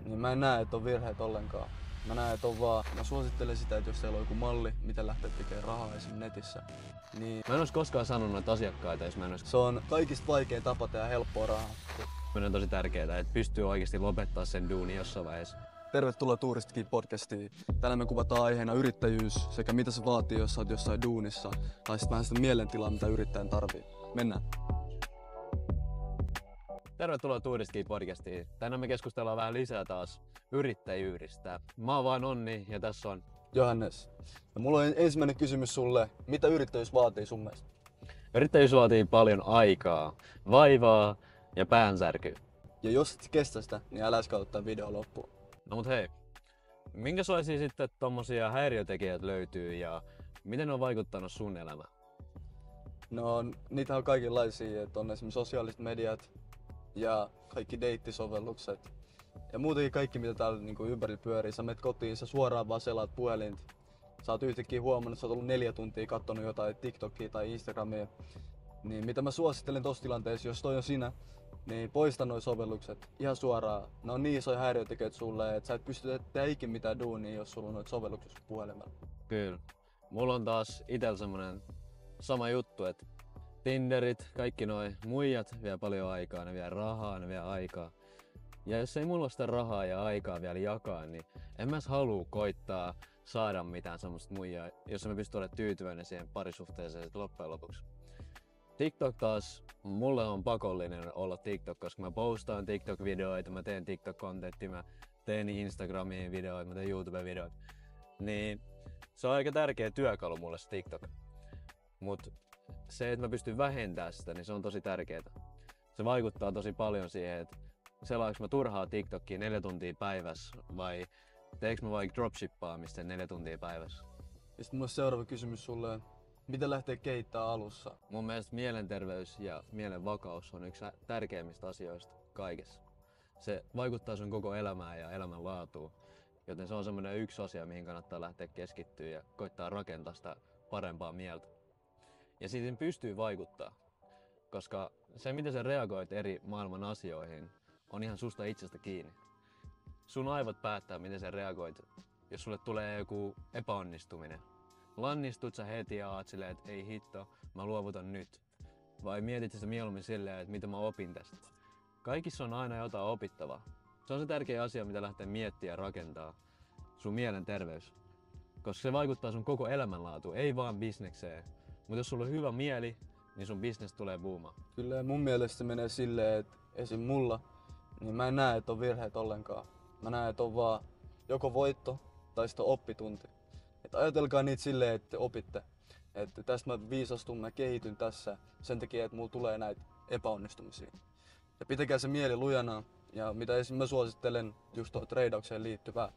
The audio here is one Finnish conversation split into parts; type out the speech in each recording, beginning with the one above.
niin mä en näe, että on virheet ollenkaan. Mä näen, että on vaan, mä suosittelen sitä, että jos teillä on joku malli, miten lähtee tekemään rahaa esim. Netissä, niin Mä en olisi koskaan sanonut noita asiakkaita, jos mä en olisi... se on kaikista vaikein tapa tehdä helppoa rahaa. On tosi tärkeää, että pystyy oikeasti lopettaa sen duuni jossain vaiheessa. Tervetuloa Tuuristikin podcastiin. Täällä me kuvataan aiheena yrittäjyys sekä mitä se vaatii, jos sä oot jossain duunissa, tai sitten vähän sitä mielentilaa, mitä yrittäjän tarvii. Mennään. Tervetuloa Tuuristikin podcastiin. Tänään me keskustellaan vähän lisää taas yrittäjyydestä. Mä oon vaan Onni ja tässä on Johannes. Ja mulla on ensimmäinen kysymys sulle. Mitä yrittäjyys vaatii sun mielestä? Yrittäjyys vaatii paljon aikaa, vaivaa ja päänsärkyä. Ja jos et kestä sitä, niin älä kautta video loppuun. No mut hei, minkälaisia sitten tommosia häiriötekijöitä löytyy ja miten ne on vaikuttanut sun elämään? No niitä on kaikenlaisia, että on esimerkiksi sosiaaliset mediat ja kaikki deittisovellukset. Ja muutenkin kaikki mitä täällä niin ympärillä pyörii. Sä menet kotiin, sä suoraan vaan selaat puhelinta. Sä oot yhtäkkiä huomannut, että sä oot ollut 4 tuntia kattonut jotain TikTokia tai Instagramia. Niin mitä mä suosittelen tossa tilanteessa, jos toi on sinä, niin poista noi sovellukset ihan suoraan. Ne on niin isoja häiriötekijöitä sulle, että sä et pysty tekemään ikinä mitään duunia, jos sulla on noita sovelluksia puhelimella. Kyllä. Mulla on taas itellä semmonen sama juttu, että Tinderit, kaikki noi muijat vie paljon aikaa, ne vie rahaa, ne vie aikaa. Ja jos ei mulla ole sitä rahaa ja aikaa vielä jakaa, niin en mä halua koittaa saada mitään semmoista muijaa, jos mä pystyn olemaan tyytyväinen siihen parisuhteeseen loppujen lopuksi. TikTok taas, mulle on pakollinen olla TikTok, koska mä postaan TikTok-videoita, mä teen TikTok-kontenttia, mä teen Instagramiin videoita, mä teen YouTube-videoita. Niin se on aika tärkeä työkalu mulle se TikTok. Mut se, että mä pystyn vähentämään sitä, niin se on tosi tärkeää. Se vaikuttaa tosi paljon siihen, että selaanko mä turhaa TikTokia 4 tuntia päivässä vai teekö mä vaikka dropshippaamista 4 tuntia päivässä? Ja sitten mulla on seuraava kysymys sulle. Miten lähtee kehittämään alussa? Mun mielestä mielenterveys ja mielen vakaus on yksi tärkeimmistä asioista kaikessa. Se vaikuttaa sun koko elämään ja elämänlaatuun, joten se on semmoinen yksi asia, mihin kannattaa lähteä keskittyä ja koittaa rakentaa sitä parempaa mieltä. Ja siitä pystyy vaikuttaa, koska se miten sä reagoit eri maailman asioihin on ihan susta itsestä kiinni. Sun aivot päättää miten sä reagoit, jos sulle tulee joku epäonnistuminen. Lannistut sä heti ja aat silleen, että ei hitto, mä luovutan nyt. Vai mietit sitä mieluummin silleen, että mitä mä opin tästä. Kaikissa on aina jotain opittavaa. Se on se tärkeä asia, mitä lähtee miettimään ja rakentaa. Sun mielenterveys. Koska se vaikuttaa sun koko elämänlaatuun, ei vaan bisnekseen. Mutta jos sulla on hyvä mieli, niin sun business tulee boomaan. Kyllä mun mielestä se menee silleen, että esim. Mulla, niin mä en näe, että on virheet ollenkaan. Mä näen, että on vaan joko voitto tai sitten oppitunti. Että ajatelkaa niitä silleen, että opitte. Että tästä mä viisastun, mä kehityn tässä sen takia, että mulla tulee näitä epäonnistumisia. Ja pitäkää se mieli lujana. Ja mitä esim. Mä suosittelen just tuohon treidaukseen liittyvää,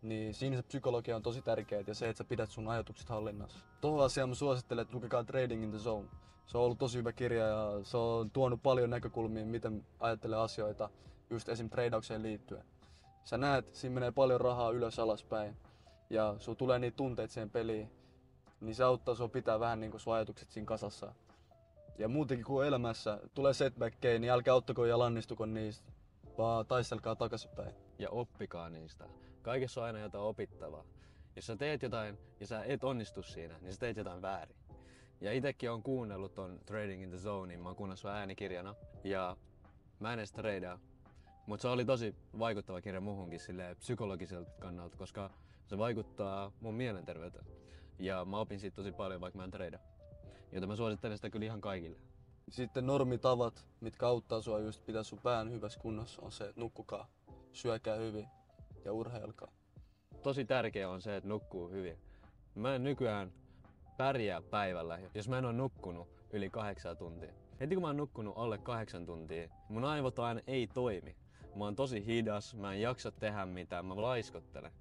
niin siinä se psykologia on tosi tärkeää ja se, että sä pidät sun ajatukset hallinnassa. Tuohon asiaan mä suosittelen, että lukekaa Trading in the Zone. Se on ollut tosi hyvä kirja ja se on tuonut paljon näkökulmia, miten ajattelee asioita just esim. Treidaukseen liittyen. Sä näet, siinä menee paljon rahaa ylös alaspäin ja sulla tulee niitä tunteita siihen peliin, niin se auttaa sua pitää vähän niinku sun ajatukset siinä kasassa. Ja muutenkin kun elämässä tulee setbackkejä, niin älkää ottako ja lannistuko niistä, vaan taistelkaa takaisinpäin. Ja oppikaa niistä. Kaikessa on aina jotain opittavaa. Jos sä teet jotain ja sä et onnistu siinä, niin sä teet jotain väärin. Ja itekin on kuunnellut ton Trading in the Zone, mä oon kuunnellut sun äänikirjana. Ja mä en edes tradea. Mut se oli tosi vaikuttava kirja muhunkin silleen psykologiselta kannalta, koska se vaikuttaa mun mielenterveyteen. Ja mä opin siitä tosi paljon, vaikka mä en tradea. Joten mä suosittelen sitä kyllä ihan kaikille. Sitten normitavat, mitkä auttaa sua just pitää sun pään hyvässä kunnossa, on se, että nukkukaa, syökää hyvin ja urheilkaa. Tosi tärkeää on se, että nukkuu hyvin. Mä en nykyään pärjää päivällä, jos mä en ole nukkunut yli 8 tuntia. Heti kun mä oon nukkunut alle 8 tuntia, mun aivot aina ei toimi. Mä oon tosi hidas, mä en jaksa tehdä mitään, mä laiskottelen.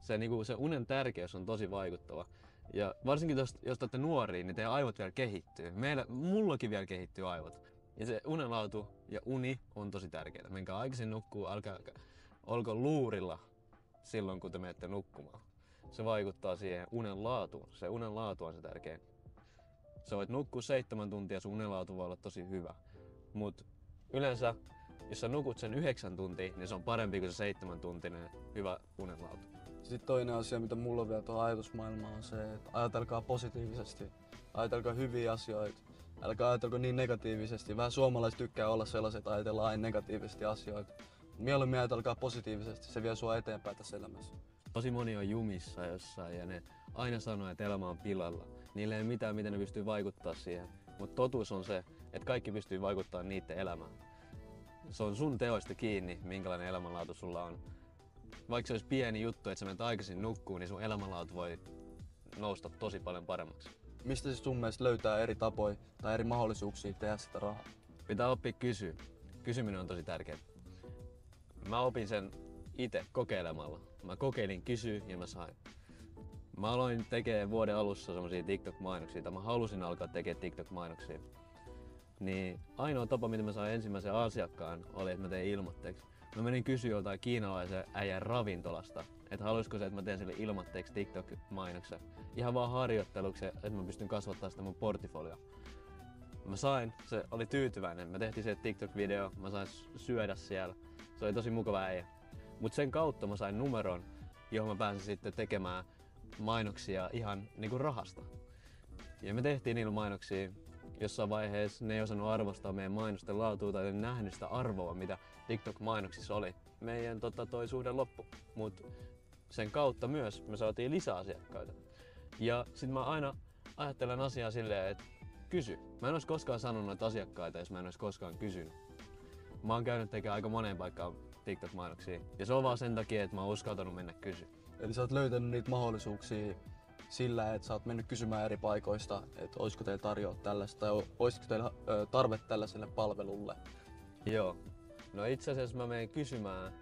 Se unen tärkeys on tosi vaikuttava. Ja varsinkin jos te olette nuoria, niin teidän aivot vielä kehittyy. Mullakin vielä kehittyy aivot. Ja se unenlaatu ja uni on tosi tärkeää. Menkää aikaisin nukkuu, olko luurilla silloin kun te menette nukkumaan. Se vaikuttaa siihen unen laatuun. Se unen laatu on se tärkein. Sä voit nukkua 7 tuntia, sun unenlaatu voi olla tosi hyvä. Mut yleensä jos sä nukut sen 9 tuntia, niin se on parempi kuin se 7-tuntinen hyvä unenlaatu. Sitten toinen asia, mitä mulla on vielä tuohon ajatusmaailmaan, on se, että ajatelkaa positiivisesti. Ajatelkaa hyviä asioita. Älkää ajatelko niin negatiivisesti. Vähän suomalaiset tykkää olla sellaiset, että ajatellaan aina negatiivisesti asioita. Mieluummin ajatelkaa positiivisesti, se vie sua eteenpäin tässä elämässä. Tosi moni on jumissa jossain ja ne aina sanoo, että elämä on pilalla. Niillä ei ole mitään, miten ne pystyy vaikuttaa siihen. Mutta totuus on se, että kaikki pystyy vaikuttamaan niiden elämään. Se on sun teoista kiinni, minkälainen elämänlaatu sulla on. Vaikka se olisi pieni juttu, että sä menet aikaisin nukkuun, niin sun elämänlaatu voi nousta tosi paljon paremmaksi. Mistä se sun mielestä löytää eri tapoja tai eri mahdollisuuksia tehdä sitä rahaa? Pitää oppia kysyä. Kysyminen on tosi tärkeää. Mä opin sen itse kokeilemalla. Mä kokeilin kysyä ja mä sain. Mä aloin tekemään vuoden alussa semmosia TikTok-mainoksia, tai mä halusin alkaa tekemään TikTok-mainoksia. Niin ainoa tapa, miten mä sain ensimmäisen asiakkaan, oli, että mä tein ilmoitteeksi. Mä menin kysyä joltain kiinalaisen äijän ravintolasta, että haluaisiko se, että mä teen sille ilmoitteeksi TikTok-mainoksen. Ihan vaan harjoitteluksi, että mä pystyn kasvattaa sitä mun portfolioa. Mä sain, se oli tyytyväinen. Me tehtiin se TikTok-video, mä sain syödä siellä. Se oli tosi mukava äijä. Mut sen kautta mä sain numeron, johon mä pääsin sitten tekemään mainoksia ihan niinku rahasta. Ja me tehtiin niillä mainoksia. Jossain vaiheessa ne ei osannut arvostaa meidän mainosten laatua tai nähnyt sitä arvoa, mitä TikTok-mainoksissa oli. Meidän toi suhde loppu, mutta sen kautta myös me saatiin lisää asiakkaita. Ja sit mä aina ajattelen asiaa silleen, että kysy. Mä en olisi koskaan sanonut noita asiakkaita, jos mä en olisi koskaan kysynyt. Mä oon käynyt tekemään aika moneen paikkaan TikTok-mainoksia. Ja se on vaan sen takia, että mä oon uskaltanut mennä kysyä. Eli sä oot löytänyt niitä mahdollisuuksia sillä, että sä oot mennyt kysymään eri paikoista, että olisiko teillä tarjoa tällaista tai olisiko teillä tarve tällaiselle palvelulle. Joo. No itse asiassa mä menen kysymään.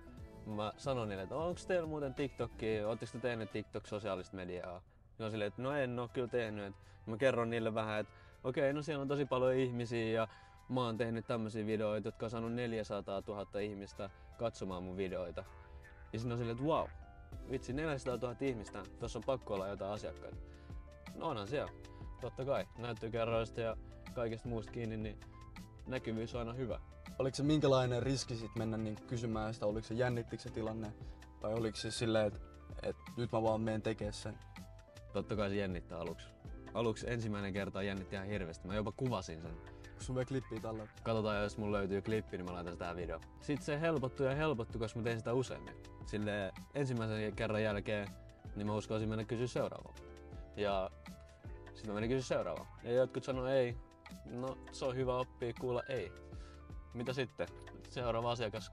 Mä sanon niille, että onko teillä muuten TikTokia, ootteko te tehnyt TikTok-sosiaalista mediaa? Ne on silleen, että no en oo kyllä tehnyt. Mä kerron niille vähän, että okei, no siellä on tosi paljon ihmisiä ja mä oon tehnyt tämmöisiä videoita, jotka on saanut 400 000 ihmistä katsomaan mun videoita. Ja sitten on silleen, että wow, vitsi 400 000 ihmistä, tossa on pakko olla jotain asiakkaita. No onhan siellä, totta kai. Näyttökerroista ja kaikesta muusta kiinni, niin näkyvyys on aina hyvä. Oliko se minkälainen riski sit mennä niin kysymään sitä, oliko se jännittikö se tilanne vai oliko se silleen, että nyt mä vaan menen tekemään sen? Totta kai se jännittää aluksi. Aluksi ensimmäinen kerta jännitti ihan hirveästi. Mä jopa kuvasin sen. Onko sun vielä klippiä tällä? Katsotaan, jos mulla löytyy klippi, niin mä laitan sitä tähän videoon. Sitten se helpottui, koska mä tein sitä useammin. Sille ensimmäisen kerran jälkeen, niin mä uskalsin mennä kysyä seuraavaa. Ja sitten mä menin kysyä seuraavaa. Ja jotkut sanoi ei. No, se on hyvä oppia kuulla ei. Mitä sitten? Seuraava asiakas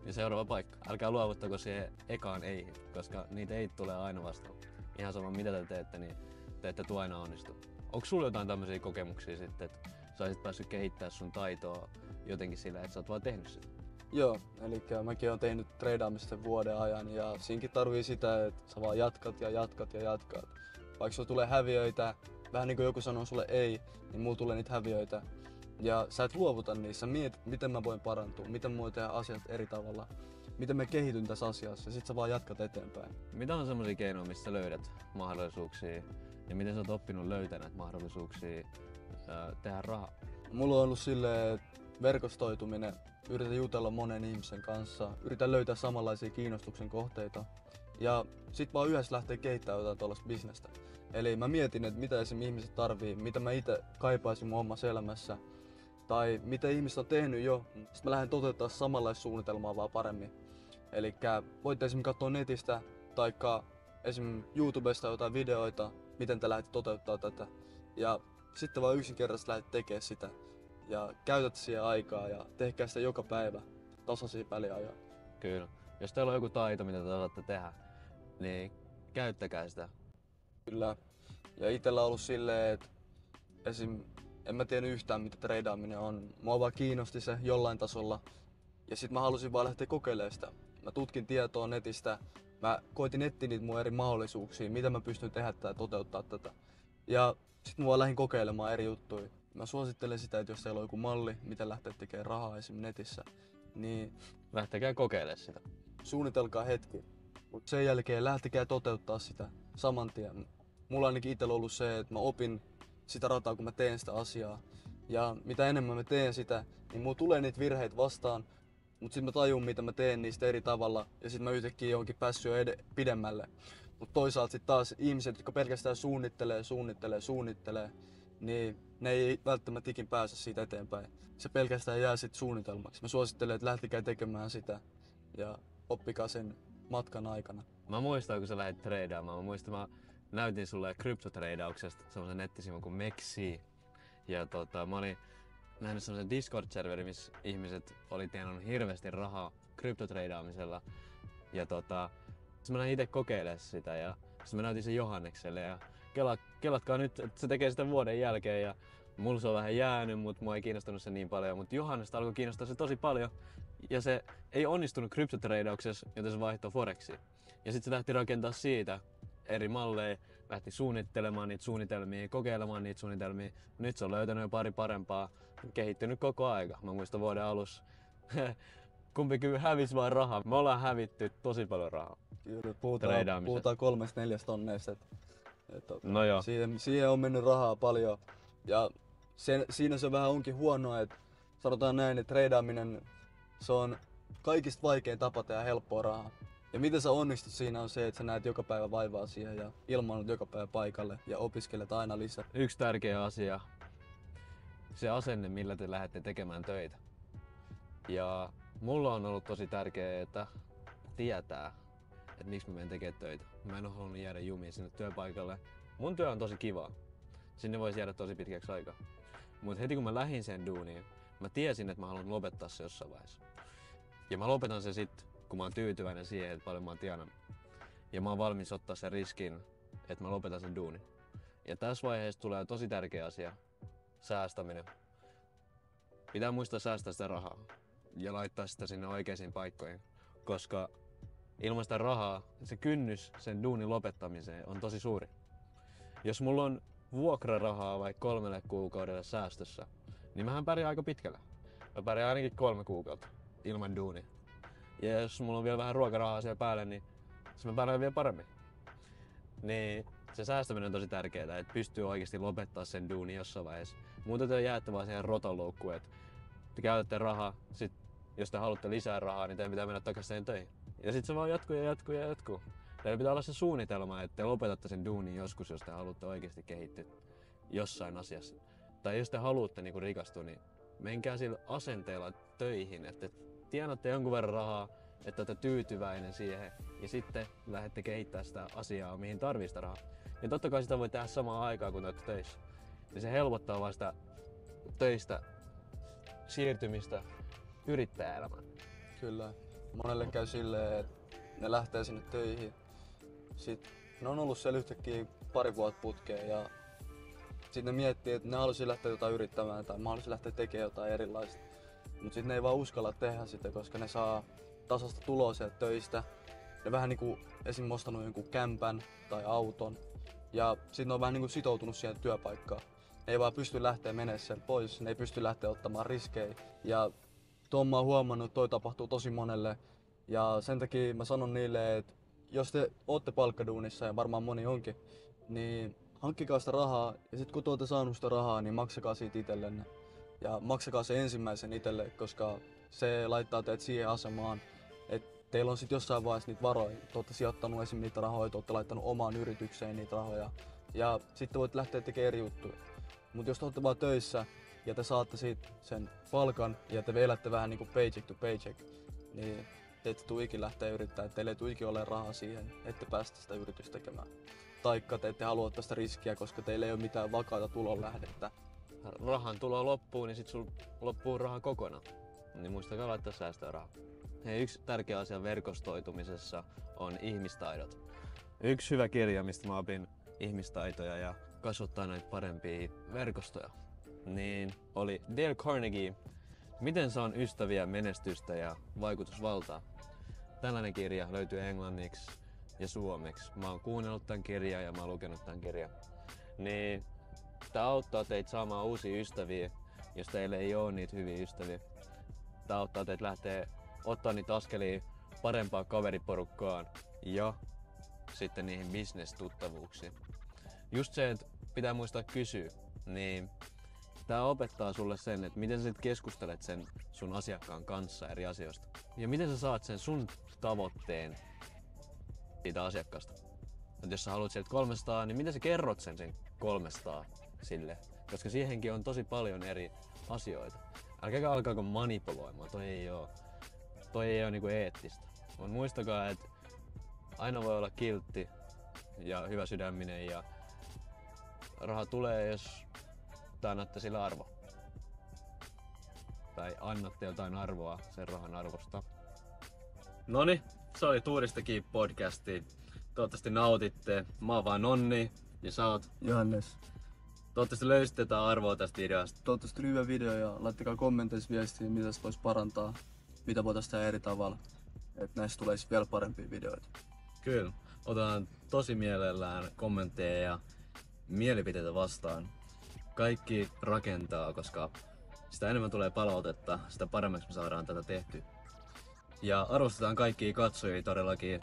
ja seuraava paikka. Älkää luovuttako siihen ekaan ei, koska niitä ei tulee aina vastaan. Ihan sama mitä te teette, niin te ette tule aina onnistu. Onko sulla jotain tämmöisiä kokemuksia sitten, että sä olisit päässyt kehittämään sun taitoa jotenkin sillä, että sä oot vaan tehnyt sitä? Joo, eli mäkin oon tehnyt treidaamista sen vuoden ajan ja siinkin tarvii sitä, että sä vaan jatkat ja jatkat ja jatkat. Vaikka sulla tulee häviöitä, vähän niin kuin joku sanoo sulle ei, niin mulla tulee niitä häviöitä. Ja sä et luovuta niissä, mietit miten mä voin parantua, miten mä voin tehdä asiat eri tavalla, miten mä kehityn tässä asiassa ja sit sä vaan jatkat eteenpäin. Mitä on semmoisia keinoja, missä löydät mahdollisuuksia ja miten sä oot oppinut löytämään näitä mahdollisuuksia tehdä rahaa? Mulla on ollut silleen, että verkostoituminen, yritän jutella monen ihmisen kanssa, yritän löytää samanlaisia kiinnostuksen kohteita ja sit vaan yhdessä lähtee kehittämään jotain tuollaista bisnestä. Eli mä mietin, että mitä esimerkiksi ihmiset tarvii, mitä mä itse kaipaisin mun omassa elämässä tai mitä ihmiset on tehnyt jo. Sitten mä lähden toteuttaa samanlaista suunnitelmaa vaan paremmin. Eli voitte esimerkiksi katsoa netistä tai esimerkiksi YouTubesta jotain videoita, miten te lähdette toteuttaa tätä. Ja sitten vaan yksinkertaisesti lähdet tekemään sitä. Ja käytät siihen aikaa ja tehkää sitä joka päivä tasaisia väliajoja. Kyllä. Jos teillä on joku taito, mitä te osaatte tehdä, niin käyttäkää sitä. Kyllä. Ja itellä on ollut silleen, että en mä tiennyt yhtään mitä treidaaminen on. Mua vaan kiinnosti se jollain tasolla. Ja sit mä halusin vaan lähteä kokeilemaan sitä. Mä tutkin tietoa netistä. Mä koitin etsiä niitä mun eri mahdollisuuksia, mitä mä pystyn tehdä tai toteuttaa tätä. Ja sit mä vaan lähdin kokeilemaan eri juttuja. Mä suosittelen sitä, että jos teillä on joku malli, miten lähteä tekemään rahaa esim. Netissä, niin Lähtekää kokeilemaan sitä. suunnitelkaa hetki. Mut sen jälkeen lähtekää toteuttaa sitä saman tien. Mulla ainakin itsellä ollut se, että mä opin sitä rataa, kun mä teen sitä asiaa. Ja mitä enemmän mä teen sitä, niin mulla tulee niitä virheitä vastaan. Mut sit mä tajun mitä mä teen niistä eri tavalla ja sit mä yhtäkkiä onkin päässyt jo pidemmälle. Mut toisaalta sit taas ihmiset, jotka pelkästään suunnittelee, niin ne ei välttämättä ikin pääse siitä eteenpäin. Se pelkästään jää sit suunnitelmaksi. Mä suosittelen, että lähtikää tekemään sitä ja oppikaa sen matkan aikana. Mä muistan, kun sä lähdit treidaamaan. Mä näytin sulle kryptotreidauksesta semmosen nettisivun kuin Mexi. Ja mä olin nähnyt semmosen Discord-serveri, missä ihmiset oli tienannut hirveästi rahaa kryptotreidaamisella. Ja sit mä lähdin ite kokeilemaan sitä ja sit mä näytin sen Johannekselle ja kelatkaa nyt, että se tekee sitä vuoden jälkeen ja mulla se on vähän jäänyt, mutta mua ei kiinnostanut se niin paljon. Mutta Johannesta alkoi kiinnostaa se tosi paljon ja se ei onnistunut kryptotreidauksessa, joten se vaihtoi Forexiin. Ja sitten se lähti rakentaa siitä eri malleja, lähti suunnittelemaan niitä suunnitelmia, kokeilemaan niitä suunnitelmia. Nyt se on löytänyt jo pari parempaa, kehittynyt koko aika. Mä muistan vuoden alussa, kumpikin hävisi vaan rahaa. Me ollaan hävitty tosi paljon rahaa. Kyllä, puhutaan 3-4 tonneista. No joo. Siihen on mennyt rahaa paljon. Ja siinä se vähän onkin huonoa, että sanotaan näin, että treidaaminen se on kaikista vaikein tapa tehdä helppoa rahaa. Ja miten sä onnistut siinä on se, että sä näet joka päivä vaivaa siihen ja ilmaannut joka päivä paikalle ja opiskelet aina lisää. Yksi tärkeä asia, se asenne millä te lähdette tekemään töitä. Ja mulla on ollut tosi tärkeää, että tietää, että miksi mä menen tekemään töitä. Mä en ole halunnut jäädä jumiin sinne työpaikalle. Mun työ on tosi kivaa. Sinne voisi jäädä tosi pitkäksi aikaa. Mutta heti kun mä lähdin sen duuniin, mä tiesin, että mä haluan lopettaa se jossain vaiheessa. Ja mä lopetan se sit, kun mä oon tyytyväinen siihen, että paljon mä oon tienannut. Ja mä oon valmis ottaa sen riskin, että mä lopetan sen duunin. Ja tässä vaiheessa tulee tosi tärkeä asia. Säästäminen. Pitää muistaa säästää sitä rahaa. Ja laittaa sitä sinne oikeisiin paikkoihin. Koska ilman sitä rahaa, se kynnys sen duunin lopettamiseen on tosi suuri. Jos mulla on vuokrarahaa vaikka 3 kuukaudelle säästössä, niin mähän pärjään aika pitkällä. Mä pärjään ainakin 3 kuukautta ilman duunia. Ja jos mulla on vielä vähän ruokarahaa siellä päälle, niin se mä pärjään vielä paremmin. Niin se säästäminen on tosi tärkeää, että pystyy oikeasti lopettaa sen duunin jossain vaiheessa. Muuten te jäätte vaan siihen rotonloukkuun, että te käytätte rahaa, sit jos te haluatte lisää rahaa, niin teidän pitää mennä takaisin siihen töihin. Ja sit se vaan jatkuu. Teillä pitää olla se suunnitelma, että te lopetatte sen duunin joskus, jos te haluatte oikeasti kehittyä jossain asiassa. Tai jos te haluatte niin rikastua, niin menkää sillä asenteella töihin, että tienatte jonkun verran rahaa, että olette tyytyväinen siihen ja sitten lähdette kehittämään sitä asiaa, mihin tarvitsee sitä rahaa. Ja totta kai sitä voi tehdä samaan aikaan, kun olette töissä. Ja se helpottaa vaan sitä töistä siirtymistä yrittäjäelämään. Kyllä. Monelle käy silleen, että ne lähtee sinne töihin. Sitten ne on ollut siellä yhtäkkiä 2 vuotta putkeen ja sitten ne miettii, että ne haluaisi lähteä jotain yrittämään tai mä haluaisin lähteä tekemään jotain erilaista. Mutta sitten ne ei vaan uskalla tehdä sitä, koska ne saa tasasta tuloa sieltä töistä. Ne vähän niinku esim. Ostanut jonkun kämpän tai auton ja sitten ne on vähän niinku sitoutunut siihen työpaikkaan. Ne ei vaan pysty lähteä menemään sieltä pois, ne ei pysty lähteä ottamaan riskejä. Ja tuon mä oon huomannut, että toi tapahtuu tosi monelle. Ja sen takia mä sanon niille, että jos te ootte palkkaduunissa ja varmaan moni onkin, niin hankkikaa sitä rahaa ja sitten kun te ootte saanut sitä rahaa, niin maksakaa siitä itsellenne. Ja maksakaa se ensimmäisen itselle, koska se laittaa teidät siihen asemaan, että teillä on sitten jossain vaiheessa niitä varoja. Te ootte sijoittanut esim. Niitä rahoja, te ootte laittanut omaan yritykseen niitä rahoja. Ja sitten voitte lähteä tekemään eri juttuja. Mutta jos te ootte vaan töissä ja te saatte siitä sen palkan ja te elätte vähän niinku paycheck to paycheck, niin te ette tule ikinä lähteä yrittämään, teille ei tule ikinä ole rahaa siihen, ette päästä sitä yritystä tekemään. Taikka te ette halua ottaa sitä riskiä, koska teillä ei ole mitään vakaata tulonlähdettä. Rahan tulo loppuu, niin sit sul loppuu raha kokonaan. Niin muistakaa laittaa säästöä rahaa. Hei, yksi tärkeä asia verkostoitumisessa on ihmistaidot. Yksi hyvä kirja, mistä mä opin ihmistaitoja ja kasvattaa näitä parempia verkostoja, niin oli Dale Carnegie, Miten saan ystäviä, menestystä ja vaikutusvaltaa. Tällainen kirja löytyy englanniksi ja suomeksi. Mä oon kuunnellut tämän kirjan ja mä oon lukenut tämän kirjan. Niin tää auttaa teitä saamaan uusia ystäviä, jos teille ei oo niitä hyviä ystäviä. Tää auttaa teitä lähteä ottaa niitä askelia parempaan kaveriporukkaan ja sitten niihin business-tuttavuuksiin. Just se, että pitää muistaa kysyä, niin tää opettaa sulle sen, että miten sä sit keskustelet sen sun asiakkaan kanssa eri asioista. Ja miten sä saat sen sun tavoitteen siitä asiakkaasta. Et jos sä haluat sieltä 300, niin miten sä kerrot sen 300 sille? Koska siihenkin on tosi paljon eri asioita. Älkääkä alkaako manipuloimaan, toi ei oo niinku eettistä. Vaan muistakaa, että aina voi olla kiltti ja hyvä sydäminen ja raha tulee, jos te annatte sillä arvo. Tai annatte jotain arvoa sen rahan arvosta. Noni, se oli Tuuristakin podcasti. Toivottavasti nautitte. Mä oon vaan Nonni ja sä oot Johannes. Toivottavasti löysitte jotain arvoa tästä videosta. Toivottavasti tuli hyvä video ja laittakaa kommenteissa viestiä, mitä se voisi parantaa, mitä voitaisiin tehdä eri tavalla. Että näistä tulee vielä parempia videoita. Kyllä. Otan tosi mielellään kommentteja ja mielipiteitä vastaan. Kaikki rakentaa, koska sitä enemmän tulee palautetta, sitä paremmaksi me saadaan tätä tehty. Ja arvostetaan kaikkia katsojia todellakin.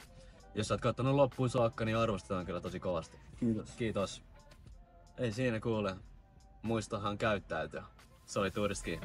Jos sä oot kattonut loppuun saakka, niin arvostetaan kyllä tosi kovasti. Kiitos. Kiitos. Ei siinä kuule. Muistahan käyttäytyä. Se oli Tuuristakin.